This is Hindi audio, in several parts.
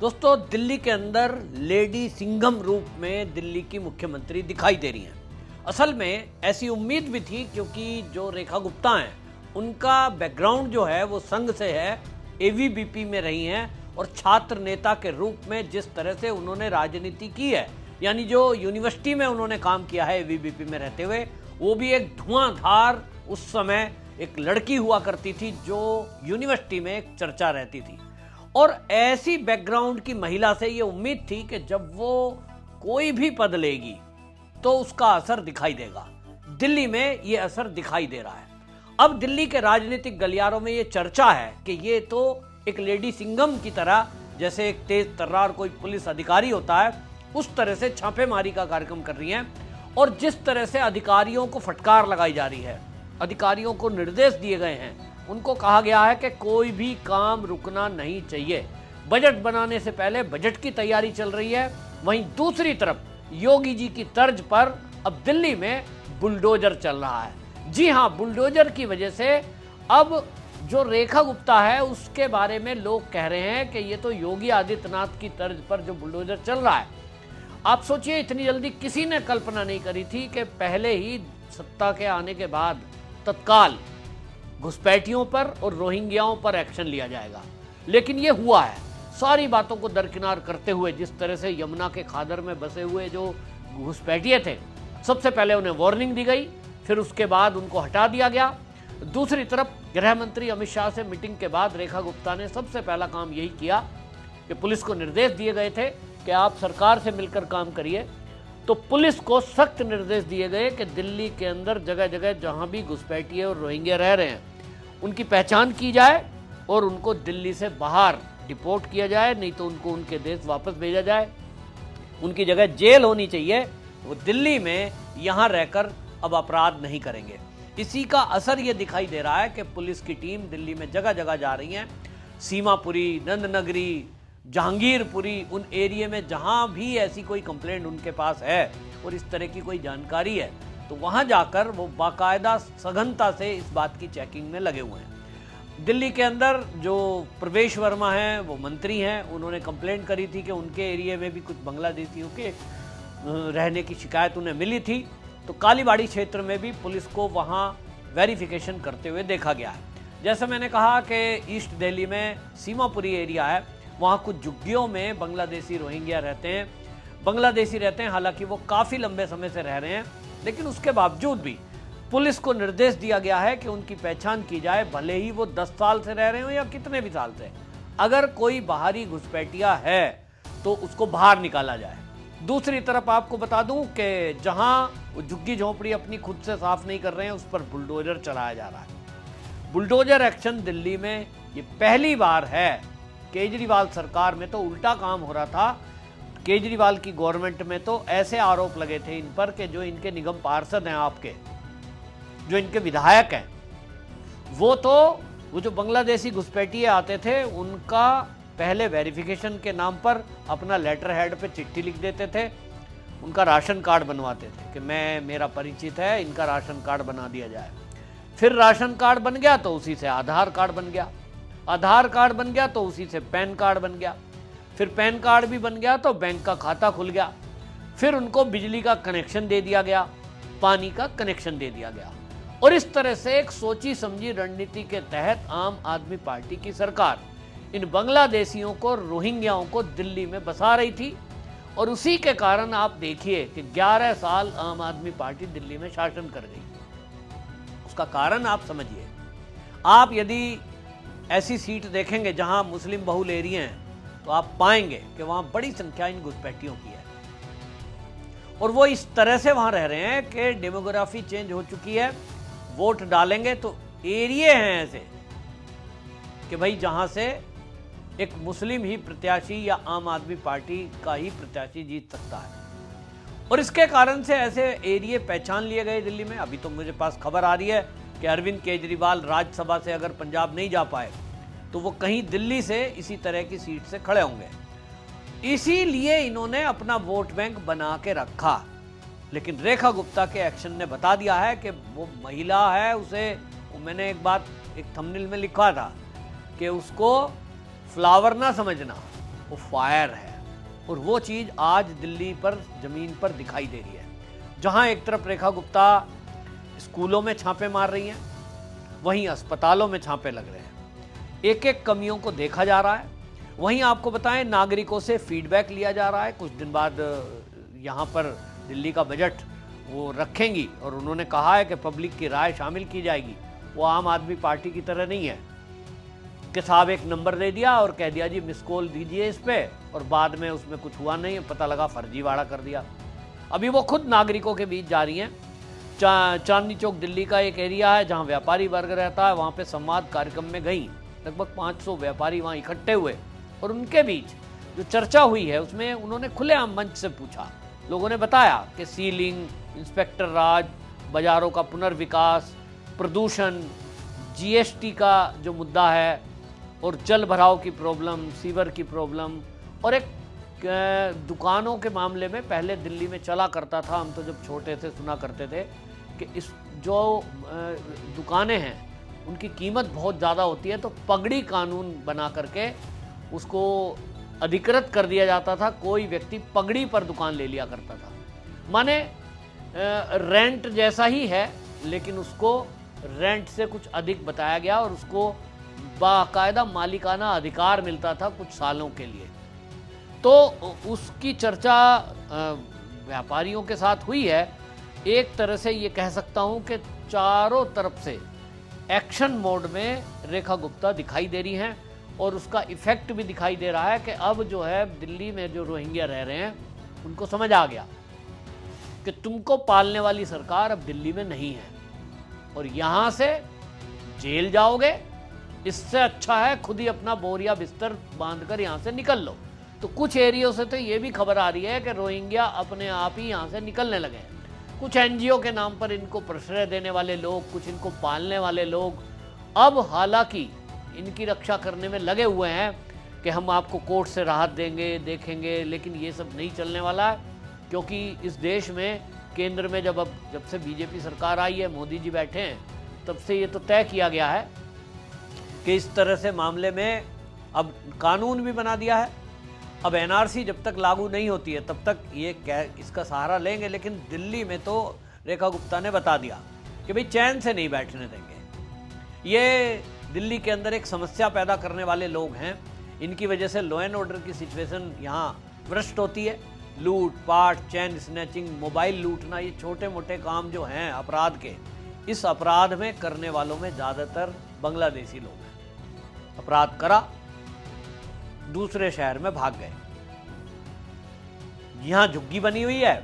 दोस्तों, दिल्ली के अंदर लेडी सिंघम रूप में दिल्ली की मुख्यमंत्री दिखाई दे रही हैं। असल में ऐसी उम्मीद भी थी क्योंकि जो रेखा गुप्ता हैं उनका बैकग्राउंड जो है वो संघ से है, एवीबीपी में रही हैं और छात्र नेता के रूप में जिस तरह से उन्होंने राजनीति की है, यानी जो यूनिवर्सिटी में उन्होंने काम किया है एवीबीपी में रहते हुए, वो भी एक धुआंधार उस समय एक लड़की हुआ करती थी जो यूनिवर्सिटी में एक चर्चा रहती थी। और ऐसी बैकग्राउंड की महिला से ये उम्मीद थी कि जब वो कोई भी पद लेगी तो उसका असर दिखाई देगा। दिल्ली में ये असर दिखाई दे रहा है। अब दिल्ली के राजनीतिक गलियारों में ये चर्चा है कि ये तो एक लेडी सिंघम की तरह, जैसे एक तेज तर्रार कोई पुलिस अधिकारी होता है, उस तरह से छापेमारी का कार्यक्रम कर रही हैं। और जिस तरह से अधिकारियों को फटकार लगाई जा रही है, अधिकारियों को निर्देश दिए गए हैं, उनको कहा गया है कि कोई भी काम रुकना नहीं चाहिए। बजट बनाने से पहले बजट की तैयारी चल रही है। वहीं दूसरी तरफ योगी जी की तर्ज पर अब दिल्ली में बुलडोजर चल रहा है। जी हां, बुलडोजर की वजह से अब जो रेखा गुप्ता है उसके बारे में लोग कह रहे हैं कि ये तो योगी आदित्यनाथ की तर्ज पर जो बुलडोजर चल रहा है। आप सोचिए, इतनी जल्दी किसी ने कल्पना नहीं करी थी कि पहले ही सत्ता के आने के बाद तत्काल घुसपैठियों पर और रोहिंग्याओं पर एक्शन लिया जाएगा, लेकिन ये हुआ है। सारी बातों को दरकिनार करते हुए जिस तरह से यमुना के खादर में बसे हुए जो घुसपैठिए थे, सबसे पहले उन्हें वार्निंग दी गई, फिर उसके बाद उनको हटा दिया गया। दूसरी तरफ गृह मंत्री अमित शाह से मीटिंग के बाद रेखा गुप्ता ने सबसे पहला काम यही किया कि पुलिस को निर्देश दिए गए थे कि आप सरकार से मिलकर काम करिए। तो पुलिस को सख्त निर्देश दिए गए कि दिल्ली के अंदर जगह जगह जहां भी घुसपैठिए और रोहिंग्या रह रहे हैं उनकी पहचान की जाए और उनको दिल्ली से बाहर डिपोर्ट किया जाए, नहीं तो उनको उनके देश वापस भेजा जाए। उनकी जगह जेल होनी चाहिए। वो दिल्ली में यहाँ रहकर अब अपराध नहीं करेंगे। इसी का असर ये दिखाई दे रहा है कि पुलिस की टीम दिल्ली में जगह जगह जा रही है। सीमापुरी, नंदनगरी, जहांगीरपुरी, उन एरिया में जहाँ भी ऐसी कोई कंप्लेंट उनके पास है और इस तरह की कोई जानकारी है, तो वहाँ जाकर वो बाकायदा सघनता से इस बात की चेकिंग में लगे हुए हैं। दिल्ली के अंदर जो प्रवेश वर्मा हैं, वो मंत्री हैं, उन्होंने कंप्लेंट करी थी कि उनके एरिया में भी कुछ बांग्लादेशियों के रहने की शिकायत उन्हें मिली थी। तो कालीबाड़ी क्षेत्र में भी पुलिस को वहाँ वेरिफिकेशन करते हुए देखा गया है। जैसे मैंने कहा कि ईस्ट दिल्ली में सीमापुरी एरिया है, वहाँ कुछ झुग्गियों में बांग्लादेशी रोहिंग्या रहते हैं। बांग्लादेशी रहते हैं, हालांकि वो काफ़ी लंबे समय से रह रहे हैं, लेकिन उसके बावजूद भी पुलिस को निर्देश दिया गया है कि उनकी पहचान की जाए, भले ही वो 10 साल से रह रहे हो या कितने भी साल से। अगर कोई बाहरी घुसपैठिया है तो उसको बाहर निकाला जाए। दूसरी तरफ आपको बता दूं कि जहां वो झुग्गी झोंपड़ी अपनी खुद से साफ नहीं कर रहे हैं, उस पर बुलडोजर चलाया जा रहा है। बुलडोजर एक्शन दिल्ली में ये पहली बार है। केजरीवाल सरकार में तो उल्टा काम हो रहा था। केजरीवाल की गवर्नमेंट में तो ऐसे आरोप लगे थे इन पर कि जो इनके निगम पार्षद हैं, आपके जो इनके विधायक हैं, वो जो बांग्लादेशी घुसपैठिए आते थे उनका पहले वेरिफिकेशन के नाम पर अपना लेटर हेड पे चिट्ठी लिख देते थे, उनका राशन कार्ड बनवाते थे कि मेरा परिचित है, इनका राशन कार्ड बना दिया जाए। फिर राशन कार्ड बन गया तो उसी से आधार कार्ड बन गया, आधार कार्ड बन गया तो उसी से पैन कार्ड बन गया, फिर पैन कार्ड भी बन गया तो बैंक का खाता खुल गया, फिर उनको बिजली का कनेक्शन दे दिया गया, पानी का कनेक्शन दे दिया गया। और इस तरह से एक सोची समझी रणनीति के तहत आम आदमी पार्टी की सरकार इन बांग्लादेशियों को, रोहिंग्याओं को दिल्ली में बसा रही थी। और उसी के कारण आप देखिए कि 11 साल आम आदमी पार्टी दिल्ली में शासन कर गई। उसका कारण आप समझिए। आप यदि ऐसी सीट देखेंगे जहां मुस्लिम बहुल एरिया हैं, तो आप पाएंगे कि वहां बड़ी संख्या इन घुसपैठियों की है और वो इस तरह से वहां रह रहे हैं कि डेमोग्राफी चेंज हो चुकी है। वोट डालेंगे तो एरिया हैं ऐसे कि भाई जहां से एक मुस्लिम ही प्रत्याशी या आम आदमी पार्टी का ही प्रत्याशी जीत सकता है। और इसके कारण से ऐसे एरिया पहचान लिए गए दिल्ली में। अभी तो मुझे पास खबर आ रही है कि अरविंद केजरीवाल राज्यसभा से अगर पंजाब नहीं जा पाए तो वो कहीं दिल्ली से इसी तरह की सीट से खड़े होंगे। इसीलिए इन्होंने अपना वोट बैंक बना के रखा। लेकिन रेखा गुप्ता के एक्शन ने बता दिया है कि वो महिला है, उसे मैंने एक थंबनेल में लिखा था कि उसको फ्लावर ना समझना, वो फायर है। और वो चीज़ आज दिल्ली पर ज़मीन पर दिखाई दे रही है, जहाँ एक तरफ रेखा गुप्ता स्कूलों में छापे मार रही हैं, वहीं अस्पतालों में छापे लग रहे हैं, एक एक कमियों को देखा जा रहा है। वहीं आपको बताएं, नागरिकों से फीडबैक लिया जा रहा है। कुछ दिन बाद यहाँ पर दिल्ली का बजट वो रखेंगी और उन्होंने कहा है कि पब्लिक की राय शामिल की जाएगी। वो आम आदमी पार्टी की तरह नहीं है कि साहब एक नंबर दे दिया और कह दिया जी मिस कॉल दीजिए इस पे, और बाद में उसमें कुछ हुआ नहीं, पता लगा फर्जीवाड़ा कर दिया। अभी वो खुद नागरिकों के बीच जा रही हैं। चांदनी चौक दिल्ली का एक एरिया है जहां व्यापारी वर्ग रहता है, वहां पे संवाद कार्यक्रम में गई। लगभग 500 व्यापारी वहां इकट्ठे हुए और उनके बीच जो चर्चा हुई है उसमें उन्होंने खुलेआम मंच से पूछा। लोगों ने बताया कि सीलिंग, इंस्पेक्टर राज, बाजारों का पुनर्विकास, प्रदूषण, जीएसटी का जो मुद्दा है, और जल भराव की प्रॉब्लम, सीवर की प्रॉब्लम, और एक दुकानों के मामले में पहले दिल्ली में चला करता था, हम तो जब छोटे थे सुना करते थे कि इस जो दुकानें हैं उनकी कीमत बहुत ज़्यादा होती है, तो पगड़ी कानून बना करके उसको अधिकृत कर दिया जाता था। कोई व्यक्ति पगड़ी पर दुकान ले लिया करता था, माने रेंट जैसा ही है लेकिन उसको रेंट से कुछ अधिक बताया गया और उसको बाकायदा मालिकाना अधिकार मिलता था कुछ सालों के लिए। तो उसकी चर्चा व्यापारियों के साथ हुई है। एक तरह से ये कह सकता हूँ कि चारों तरफ से एक्शन मोड में रेखा गुप्ता दिखाई दे रही हैं और उसका इफेक्ट भी दिखाई दे रहा है कि अब जो है दिल्ली में जो रोहिंग्या रह रहे हैं उनको समझ आ गया कि तुमको पालने वाली सरकार अब दिल्ली में नहीं है और यहाँ से जेल जाओगे, इससे अच्छा है खुद ही अपना बोरिया बिस्तर बांधकर यहाँ से निकल लो। तो कुछ एरियो से तो ये भी खबर आ रही है कि रोहिंग्या अपने आप ही यहाँ से निकलने लगे हैं। कुछ एनजीओ के नाम पर इनको प्रश्रय देने वाले लोग, कुछ इनको पालने वाले लोग अब हालांकि इनकी रक्षा करने में लगे हुए हैं कि हम आपको कोर्ट से राहत देंगे, देखेंगे, लेकिन ये सब नहीं चलने वाला है, क्योंकि इस देश में केंद्र में जब से बीजेपी सरकार आई है, मोदी जी बैठे हैं, तब से ये तो तय किया गया है कि इस तरह से मामले में अब कानून भी बना दिया है। अब एनआरसी जब तक लागू नहीं होती है तब तक ये इसका सहारा लेंगे, लेकिन दिल्ली में तो रेखा गुप्ता ने बता दिया कि भाई चैन से नहीं बैठने देंगे। ये दिल्ली के अंदर एक समस्या पैदा करने वाले लोग हैं, इनकी वजह से लॉ एंड ऑर्डर की सिचुएशन यहाँ भ्रष्ट होती है। लूट पाट, चैन स्नैचिंग, मोबाइल लूटना, ये छोटे मोटे काम जो हैं अपराध के, इस अपराध में करने वालों में ज़्यादातर बांग्लादेशी लोग हैं। अपराध करा, दूसरे शहर में भाग गए। यहां झुग्गी बनी हुई है,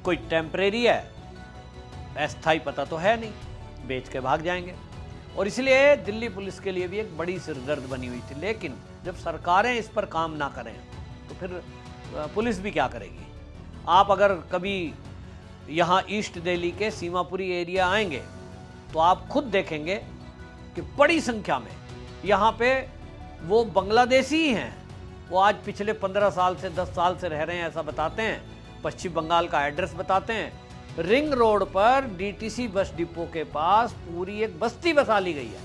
कोई टेम्परेरी है, अस्थाई पता तो है नहीं, बेच के भाग जाएंगे। और इसलिए दिल्ली पुलिस के लिए भी एक बड़ी सिरदर्द बनी हुई थी। लेकिन जब सरकारें इस पर काम ना करें तो फिर पुलिस भी क्या करेगी। आप अगर कभी यहाँ ईस्ट दिल्ली के सीमापुरी एरिया आएंगे तो आप खुद देखेंगे कि बड़ी संख्या में यहाँ पे वो बांग्लादेशी ही हैं। वो आज पिछले 15 साल से 10 साल से रह रहे हैं ऐसा बताते हैं, पश्चिम बंगाल का एड्रेस बताते हैं। रिंग रोड पर डीटीसी बस डिपो के पास पूरी एक बस्ती बसा ली गई है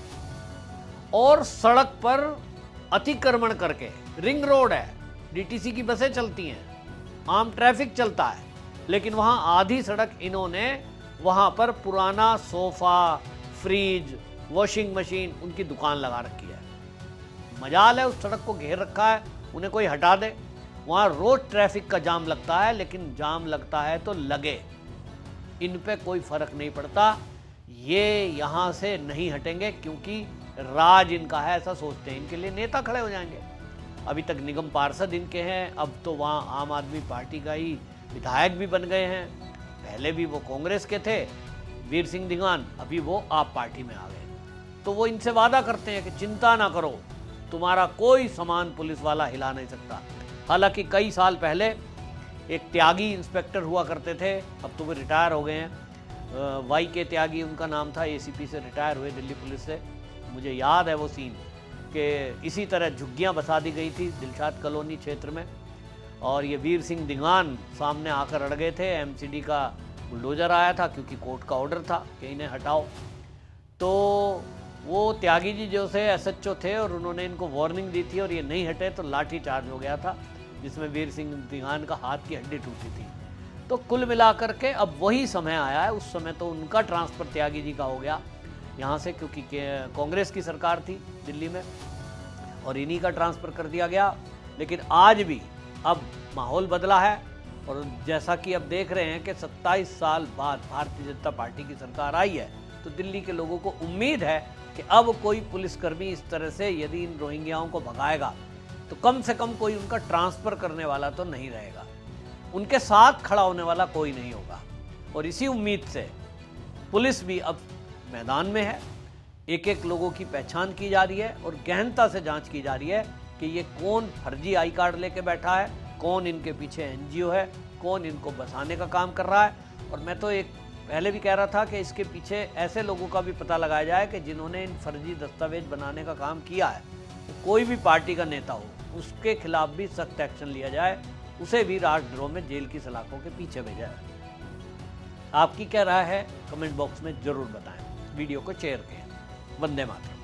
और सड़क पर अतिक्रमण करके, रिंग रोड है, डीटीसी की बसें चलती हैं, आम ट्रैफिक चलता है, लेकिन वहां आधी सड़क इन्होंने वहां पर पुराना सोफा, फ्रिज, वॉशिंग मशीन, उनकी दुकान लगा रखी है। मजाल है उस सड़क को घेर रखा है, उन्हें कोई हटा दे। वहाँ रोज ट्रैफिक का जाम लगता है, लेकिन जाम लगता है तो लगे, इन पे कोई फर्क नहीं पड़ता। ये यहाँ से नहीं हटेंगे क्योंकि राज इनका है, ऐसा सोचते हैं। इनके लिए नेता खड़े हो जाएंगे। अभी तक निगम पार्षद इनके हैं, अब तो वहाँ आम आदमी पार्टी का ही विधायक भी बन गए हैं। पहले भी वो कांग्रेस के थे, वीर सिंह दीवान, अभी वो आप पार्टी में आ गए। तो वो इनसे वादा करते हैं कि चिंता ना करो, तुम्हारा कोई सामान पुलिस वाला हिला नहीं सकता। हालांकि कई साल पहले एक त्यागी इंस्पेक्टर हुआ करते थे, अब तो वे रिटायर हो गए हैं। वाई के त्यागी उनका नाम था, एसीपी से रिटायर हुए दिल्ली पुलिस से। मुझे याद है वो सीन कि इसी तरह झुग्गियाँ बसा दी गई थी दिलशाद कॉलोनी क्षेत्र में, और ये वीर सिंह दीवान सामने आकर अड़ गए थे। एमसीडी का बुलडोजर आया था क्योंकि कोर्ट का ऑर्डर था कि इन्हें हटाओ। तो वो त्यागी जी जो से एसएचओ थे और उन्होंने इनको वार्निंग दी थी और ये नहीं हटे तो लाठी चार्ज हो गया था, जिसमें वीर सिंह दिगान का हाथ की हड्डी टूटी थी। तो कुल मिलाकर के अब वही समय आया है। उस समय तो उनका ट्रांसफ़र त्यागी जी का हो गया यहाँ से, क्योंकि कांग्रेस की सरकार थी दिल्ली में और इन्हीं का ट्रांसफ़र कर दिया गया। लेकिन आज भी अब माहौल बदला है और जैसा कि अब देख रहे हैं कि 27 साल बाद भारतीय जनता पार्टी की सरकार आई है, तो दिल्ली के लोगों को उम्मीद है कि अब कोई पुलिसकर्मी इस तरह से यदि इन रोहिंग्याओं को भगाएगा तो कम से कम कोई उनका ट्रांसफ़र करने वाला तो नहीं रहेगा, उनके साथ खड़ा होने वाला कोई नहीं होगा। और इसी उम्मीद से पुलिस भी अब मैदान में है, एक एक लोगों की पहचान की जा रही है और गहनता से जांच की जा रही है कि ये कौन फर्जी आई कार्ड लेके बैठा है, कौन इनके पीछे एनजीओ है, कौन इनको बसाने का काम कर रहा है। और मैं तो एक पहले भी कह रहा था कि इसके पीछे ऐसे लोगों का भी पता लगाया जाए कि जिन्होंने इन फर्जी दस्तावेज बनाने का काम किया है, कोई भी पार्टी का नेता हो, उसके खिलाफ भी सख्त एक्शन लिया जाए, उसे भी राजद्रोह में जेल की सलाखों के पीछे भेजा जाए। आपकी क्या राय है कमेंट बॉक्स में ज़रूर बताएं, वीडियो को शेयर करें। वंदे मातरम।